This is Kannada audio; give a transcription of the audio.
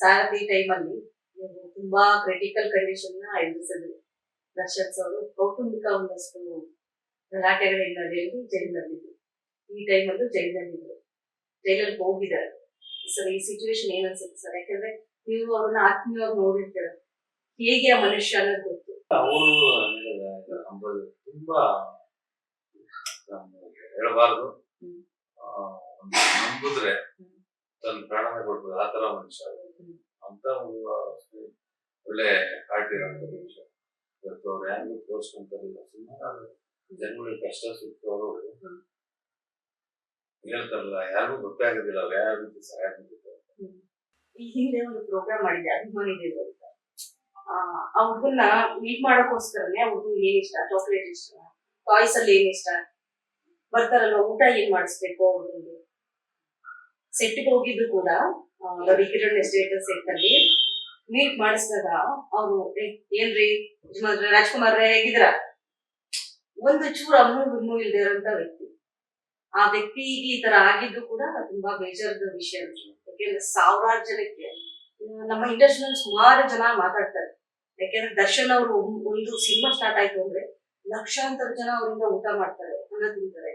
ಸಾರಥಿ ಟೈಮಲ್ಲಿ ತುಂಬಾ ಕ್ರಿಟಿಕಲ್ ಕಂಡೀಷನ್ ನ ಎದುರಿಸಿದ್ರು ದರ್ಶನ್ ಅವರು. ಕೌಟುಂಬಿಕ ಒಂದಷ್ಟು ಗಲಾಟೆಗಳಿಂದ ಜೈಲಿನಲ್ಲಿದ್ರು. ಈ ಟೈಮಲ್ಲೂ ಜೈಲಿನಲ್ಲಿದ್ರು, ಜೈಲಲ್ಲಿ ಹೋಗಿದ್ದಾರೆ ಸರ್. ಈ ಸಿಚುವೇಶನ್ ಏನ್ ಅನ್ಸುತ್ತೆ ಸರ್? ಯಾಕಂದ್ರೆ ನೀವು ಅವ್ರನ್ನ ಆತ್ಮೀಯವಾಗಿ ನೋಡಿರ್ತೀರ, ಹೇಗೆ ಆ ಮನುಷ್ಯ ಅನ್ನೋದು ಗೊತ್ತು. ಅವರು ತುಂಬಾ ಹೇಳಬಾರ್ದು, ನಂಬಿದ್ರೆ ತನ್ನ ಪ್ರಾಣನ ಕೊಡ್ಬೋದು ಆ ತರ ಮನುಷ್ಯ ಅಂತ ಒಳ್ಳೆ ಹಾರ್ಟ್ ಇರೋಂಥ ಮನುಷ್ಯ. ಇವತ್ತು ಅವ್ರು ಯಾರಿಗೂ ತೋರಿಸ್ಕೊಂತಾರಿಲ್ಲ, ಸುಮಾರು ಜನಗಳಿಗೆ ಕಷ್ಟ ಸಿಕ್ತವರು ಹೇಳ್ತಾರಲ್ಲ, ಯಾರಿಗೂ ಗೊತ್ತೇ ಆಗೋದಿಲ್ಲ ಅವ್ರು ಯಾವ ರೀತಿ ಸಹಾಯ ಮಾಡಿದ್ದಾರೆ. ಈ ಹಿಂದೆ ಒಂದು ಪ್ರೋಗ್ರಾಮ್ ಮಾಡಿದೆ ಅಭಿಮಾನಿ ದೇವ್ ಅಂತ. ಆ ಹುಡುಗನ್ನ ಮೀಟ್ ಮಾಡೋಕ್ಕೋಸ್ಕರನೇ ಆ ಹುಡುಗನ್ ಏನ್ ಇಷ್ಟ, ಚಾಕ್ಲೇಟ್ ಇಷ್ಟ, ಟಾಯ್ಸ್ ಅಲ್ಲಿ ಏನ್ ಇಷ್ಟ, ಬರ್ತಾರಲ್ವ ಊಟ ಏನ್ ಮಾಡಿಸ್ಬೇಕು ಅವ್ರಿಗೆ. ಸೆಟ್ಗೆ ಹೋಗಿದ್ದು ಕೂಡ ವಿಕಿರಣ್ ಸ್ಟೇಟಸ್ ಸೆಟ್ ಅಲ್ಲಿ ಮೀಟ್ ಮಾಡಿಸಿದಾಗ ಅವರು ಏನ್ರಿ ಯಜಮಾನ್ರೆ, ರಾಜ್ಕುಮಾರ್ರೆ ಹೇಗಿದ್ರ, ಒಂದು ಚೂರು ಅಮ್ಮು ಇಲ್ದೇ ಇರೋಂತ ವ್ಯಕ್ತಿ. ಆ ವ್ಯಕ್ತಿಗೆ ಈ ತರ ಆಗಿದ್ದು ಕೂಡ ತುಂಬಾ ಬೇಜಾರದ ವಿಷಯ. ಯಾಕೆಂದ್ರೆ ಸಾವಿರಾರು ಜನಕ್ಕೆ ನಮ್ಮ ಇಂಡಸ್ಟ್ರಿಯಲ್ಲಿ ಸುಮಾರು ಜನ ಮಾತಾಡ್ತಾರೆ. ಯಾಕೆಂದ್ರೆ ದರ್ಶನ್ ಅವರು ಒಂದು ಸಿನಿಮಾ ಸ್ಟಾರ್ಟ್ ಆಯ್ತು ಅಂದ್ರೆ ಲಕ್ಷಾಂತರ ಜನ ಅವರಿಂದ ಊಟ ಮಾಡ್ತಾರೆ, ಅನ್ನ ತಿಂತಾರೆ.